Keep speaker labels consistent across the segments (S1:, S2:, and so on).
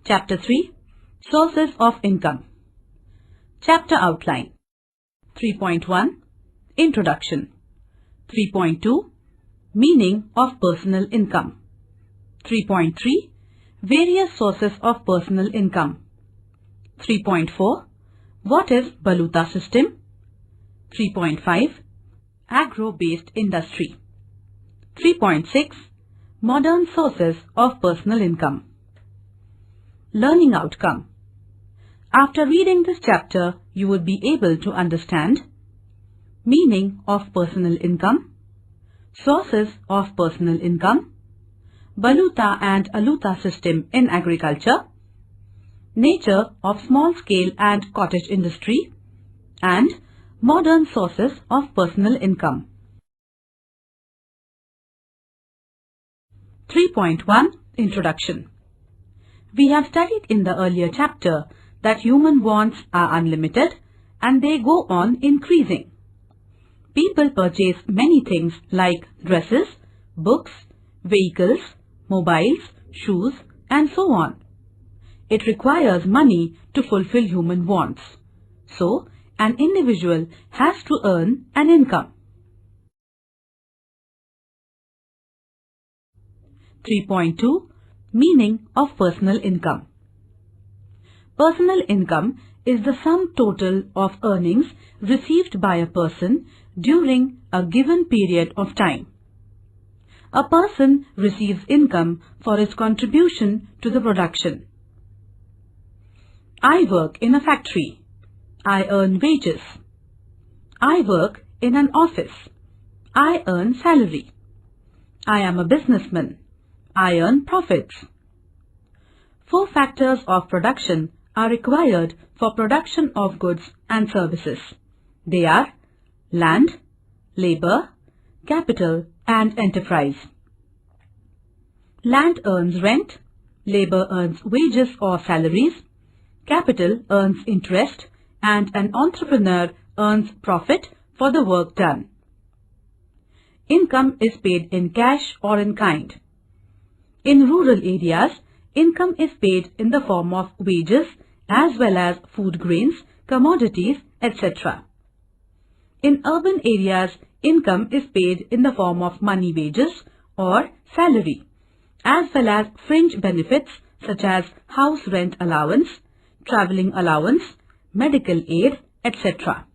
S1: Chapter 3 Sources of Income. Chapter Outline. 3.1 Introduction. 3.2 Meaning of Personal Income. 3.3 Various Sources of Personal Income. 3.4 What is Baluta System? 3.5 Agro-based Industry. 3.6 Modern Sources of Personal Income. Learning Outcome. After reading this chapter, you would be able to understand meaning of personal income, sources of personal income, Baluta and Aluta system in agriculture, nature of small-scale and cottage industry, and modern sources of personal income. 3.1 Introduction. We have studied in the earlier chapter that human wants are unlimited and they go on increasing. People purchase many things like dresses, books, vehicles, mobiles, shoes, and so on. It requires money to fulfill human wants. So, an individual has to earn an income. 3.2 Meaning of Personal Income. Personal income is the sum total of earnings received by a person during a given period of time. A person receives income for his contribution to the production. I work in a factory. I earn wages. I work in an office. I earn salary. I am a businessman. I earn profits. 4 factors of production are required for production of goods and services. They are land, labor, capital, and enterprise. Land earns rent, labor earns wages or salaries, capital earns interest, and an entrepreneur earns profit for the work done. Income is paid in cash or in kind. In rural areas, income is paid in the form of wages as well as food grains, commodities, etc. In urban areas, income is paid in the form of money wages or salary, as well as fringe benefits such as house rent allowance, travelling allowance, medical aid, etc.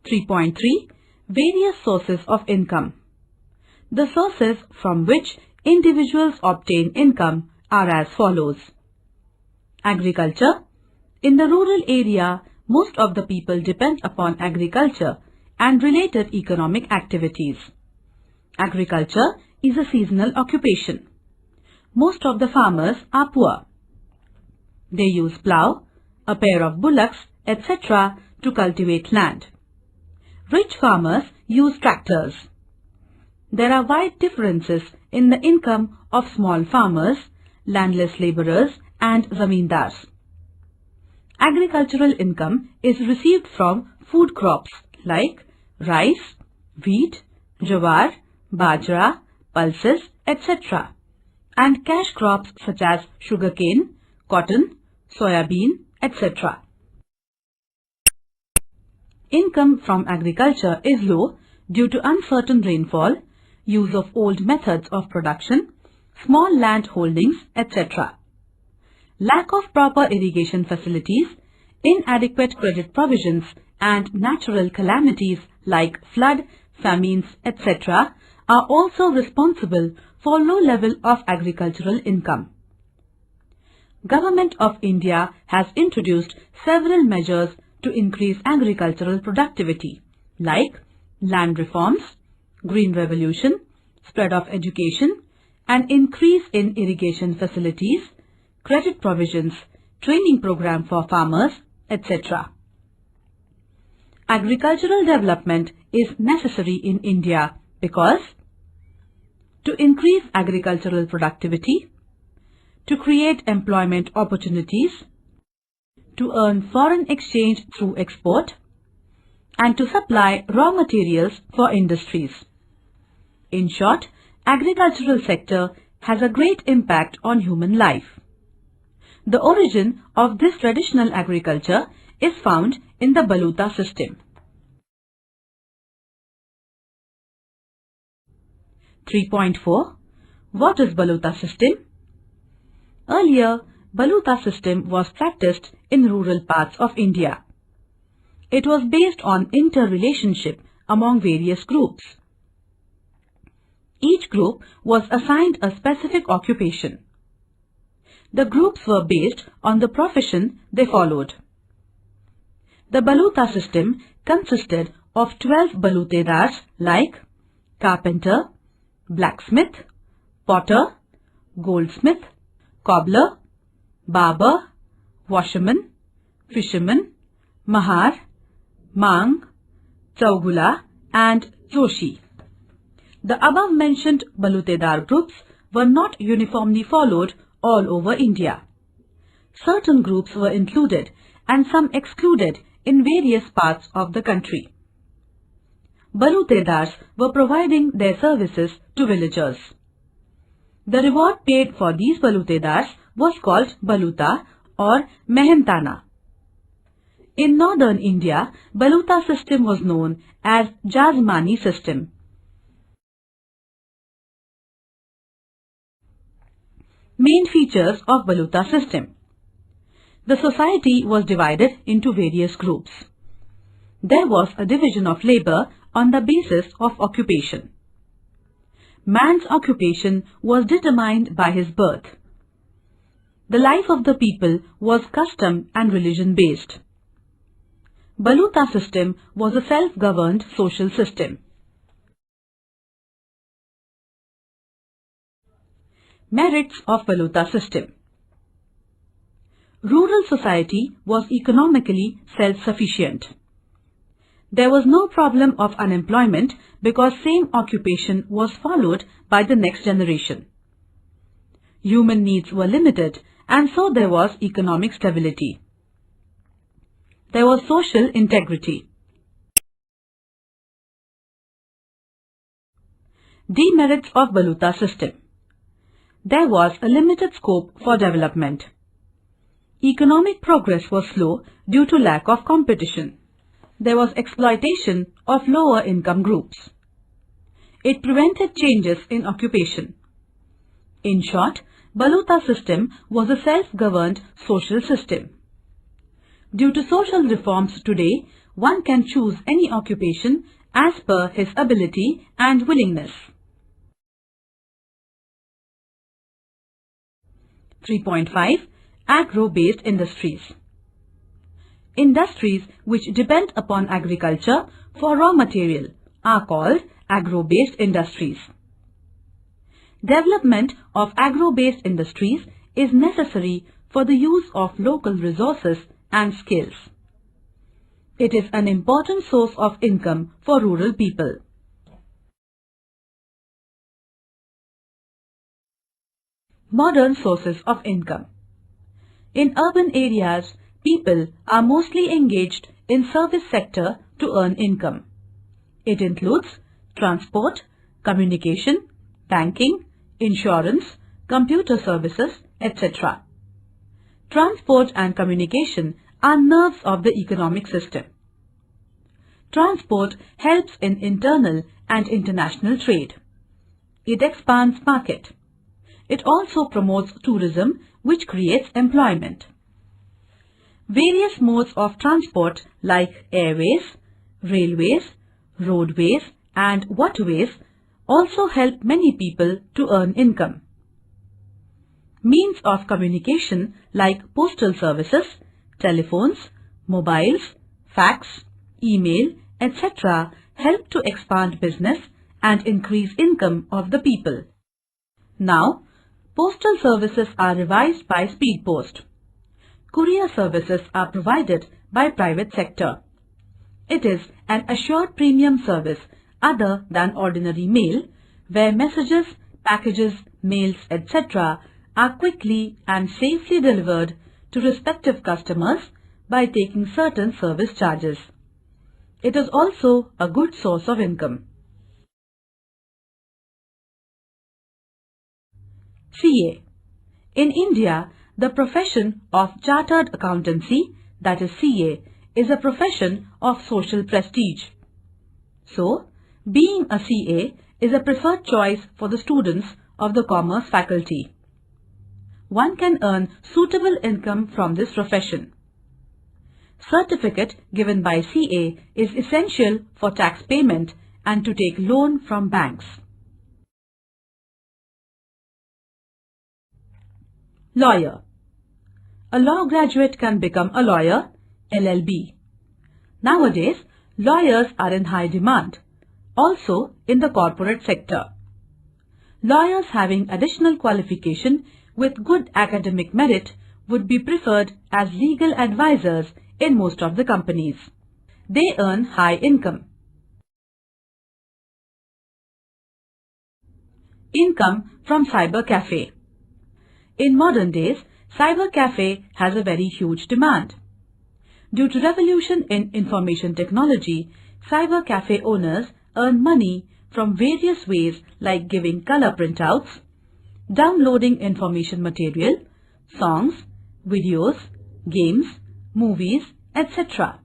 S1: 3.3 Various Sources of Income. The sources from which individuals obtain income are as follows. Agriculture. In the rural area, most of the people depend upon agriculture and related economic activities. Agriculture is a seasonal occupation. Most of the farmers are poor. They use plough, a pair of bullocks, etc. to cultivate land. Rich farmers use tractors. There are wide differences in the income of small farmers, landless labourers, and zamindars. Agricultural income is received from food crops like rice, wheat, jawar, bajra, pulses, etc. and cash crops such as sugarcane, cotton, soybean, etc. Income from agriculture is low due to uncertain rainfall, use of old methods of production, small land holdings, etc. Lack of proper irrigation facilities, inadequate credit provisions, and natural calamities like flood, famines, etc. are also responsible for low level of agricultural income. Government of India has introduced several measures to increase agricultural productivity like land reforms, green revolution, spread of education, an increase in irrigation facilities, credit provisions, training program for farmers, etc. Agricultural development is necessary in India because to increase agricultural productivity, to create employment opportunities, to earn foreign exchange through export, and to supply raw materials for industries. In short, agricultural sector has a great impact on human life. The origin of this traditional agriculture is found in the Baluta system. 3.4. What is Baluta system? Earlier, Baluta system was practiced in rural parts of India. It was based on interrelationship among various groups. Each group was assigned a specific occupation. The groups were based on the profession they followed. The Baluta system consisted of 12 Balutedars like carpenter, blacksmith, potter, goldsmith, cobbler, barber, washerman, fisherman, mahar, mang, chaugula and joshi. The above-mentioned Balutedar groups were not uniformly followed all over India. Certain groups were included and some excluded in various parts of the country. Balutedars were providing their services to villagers. The reward paid for these Balutedars was called Baluta or Mehentana. In northern India, Baluta system was known as Jazmani system. Main features of Baluta system. The society was divided into various groups. There was a division of labor on the basis of occupation. Man's occupation was determined by his birth. The life of the people was custom and religion based. Baluta system was a self-governed social system. Merits of Baluta system. Rural society was economically self-sufficient. There was no problem of unemployment because same occupation was followed by the next generation. Human needs were limited and so there was economic stability. There was social integrity. Demerits of Baluta system. There was a limited scope for development. Economic progress was slow due to lack of competition. There was exploitation of lower income groups. It prevented changes in occupation. In short, Baluta system was a self-governed social system. Due to social reforms today, one can choose any occupation as per his ability and willingness. 3.5. Agro-based industries. Industries which depend upon agriculture for raw material are called agro-based industries. Development of agro-based industries is necessary for the use of local resources and skills. It is an important source of income for rural people. Modern sources of income. In urban areas, people are mostly engaged in service sector to earn income. It includes transport, communication, banking, insurance, computer services, etc. Transport and communication are nerves of the economic system. Transport helps in internal and international trade. It expands market. It also promotes tourism, which creates employment. Various modes of transport like airways, railways, roadways and waterways also help many people to earn income. Means of communication like postal services, telephones, mobiles, fax, email, etc. help to expand business and increase income of the people. Now, postal services are revised by Speed Post. Courier services are provided by private sector. It is an assured premium service other than ordinary mail, where messages, packages, mails, etc. are quickly and safely delivered to respective customers by taking certain service charges. It is also a good source of income. CA. In India, the profession of Chartered Accountancy, that is CA, is a profession of social prestige. So, being a CA is a preferred choice for the students of the Commerce faculty. One can earn suitable income from this profession. Certificate given by CA is essential for tax payment and to take loan from banks. Lawyer. A law graduate can become a lawyer, LLB. Nowadays, lawyers are in high demand, also in the corporate sector. Lawyers having additional qualification with good academic merit would be preferred as legal advisors in most of the companies. They earn high income. Income from cyber cafe. In modern days, cyber cafe has a very huge demand. Due to revolution in information technology, cyber cafe owners earn money from various ways like giving color printouts, downloading information material, songs, videos, games, movies, etc.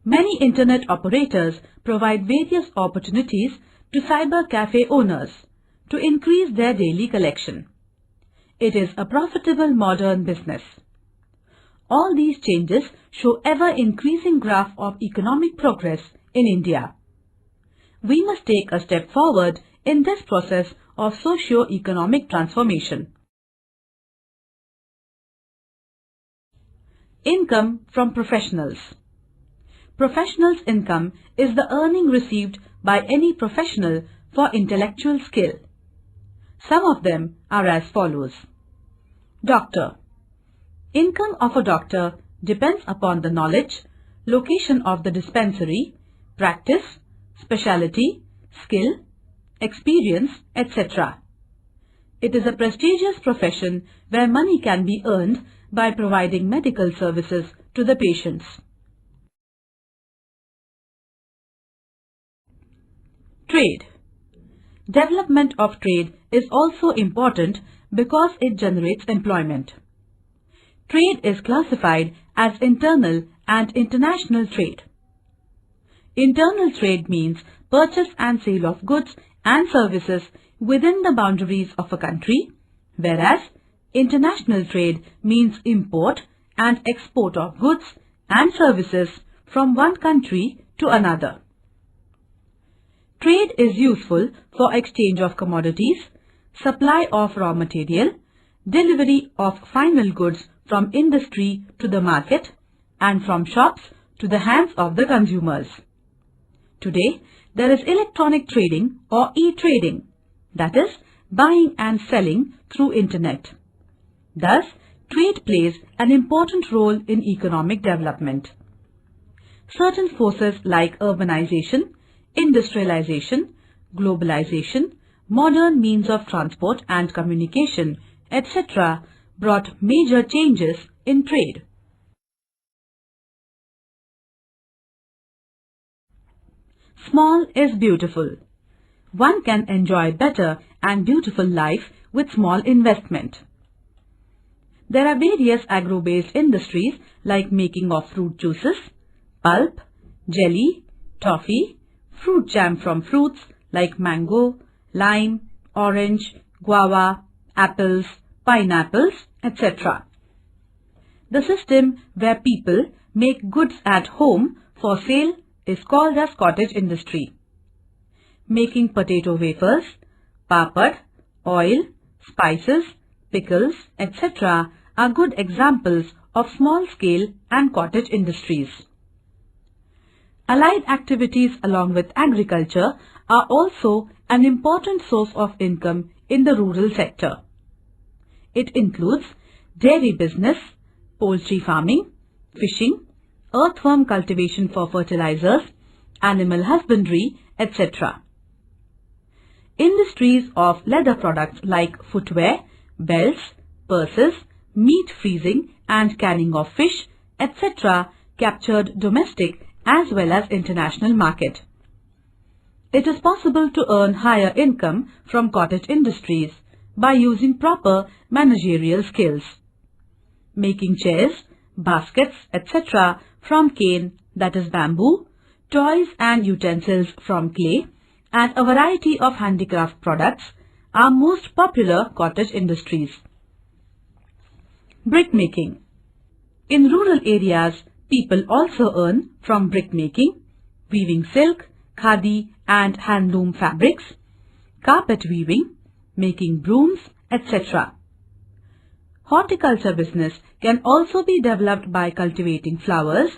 S1: Many internet operators provide various opportunities to cyber cafe owners to increase their daily collection. It is a profitable modern business. All these changes show ever-increasing graph of economic progress in India. We must take a step forward in this process of socio-economic transformation. Income from professionals. Professionals' income is the earning received by any professional for intellectual skill. Some of them are as follows. Doctor. Income of a doctor depends upon the knowledge, location of the dispensary, practice, specialty, skill, experience, etc. It is a prestigious profession where money can be earned by providing medical services to the patients. Trade. Development of trade is also important because it generates employment. Trade is classified as internal and international trade. Internal trade means purchase and sale of goods and services within the boundaries of a country, whereas international trade means import and export of goods and services from one country to another. Trade is useful for exchange of commodities, supply of raw material, delivery of final goods from industry to the market and from shops to the hands of the consumers. Today, there is electronic trading or e-trading, that is, buying and selling through internet. Thus, trade plays an important role in economic development. Certain forces like urbanization, industrialization, globalization, modern means of transport and communication, etc. brought major changes in trade. Small is beautiful. One can enjoy better and beautiful life with small investment. There are various agro-based industries like making of fruit juices, pulp, jelly, toffee, fruit jam from fruits like mango, lime, orange, guava, apples, pineapples, etc. The system where people make goods at home for sale is called as cottage industry. Making potato wafers, papad, oil, spices, pickles, etc. are good examples of small-scale and cottage industries. Allied activities along with agriculture are also an important source of income in the rural sector. It includes dairy business, poultry farming, fishing, earthworm cultivation for fertilizers, animal husbandry, etc. Industries of leather products like footwear, belts, purses, meat freezing and canning of fish, etc. captured domestic as well as international market. It is possible to earn higher income from cottage industries, by using proper managerial skills. Making chairs, baskets, etc. from cane, that is bamboo, toys and utensils from clay, and a variety of handicraft products are most popular cottage industries. Brick making. In rural areas, people also earn from brick making, weaving silk, khadi and handloom fabrics, carpet weaving, making brooms, etc. Horticulture business can also be developed by cultivating flowers,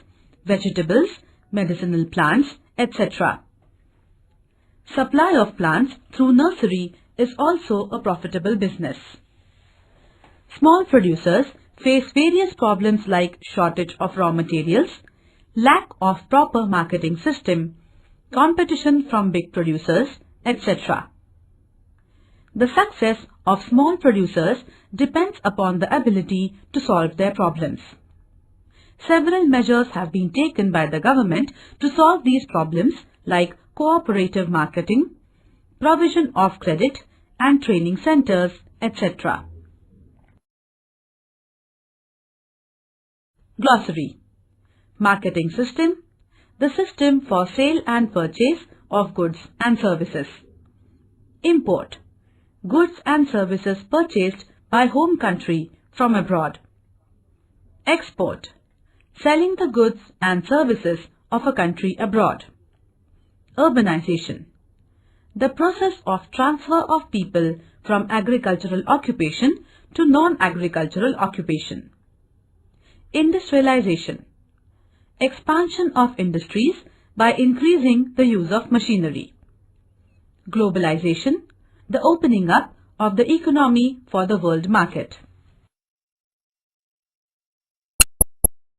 S1: vegetables, medicinal plants, etc. Supply of plants through nursery is also a profitable business. Small producers face various problems like shortage of raw materials, lack of proper marketing system, competition from big producers, etc. The success of small producers depends upon the ability to solve their problems. Several measures have been taken by the government to solve these problems like cooperative marketing, provision of credit and training centers, etc. Glossary. Marketing system, the system for sale and purchase of goods and services. Import, goods and services purchased by home country from abroad. Export, selling the goods and services of a country abroad. Urbanization, the process of transfer of people from agricultural occupation to non-agricultural occupation. Industrialization, expansion of industries by increasing the use of machinery. Globalization, the opening up of the economy for the world market.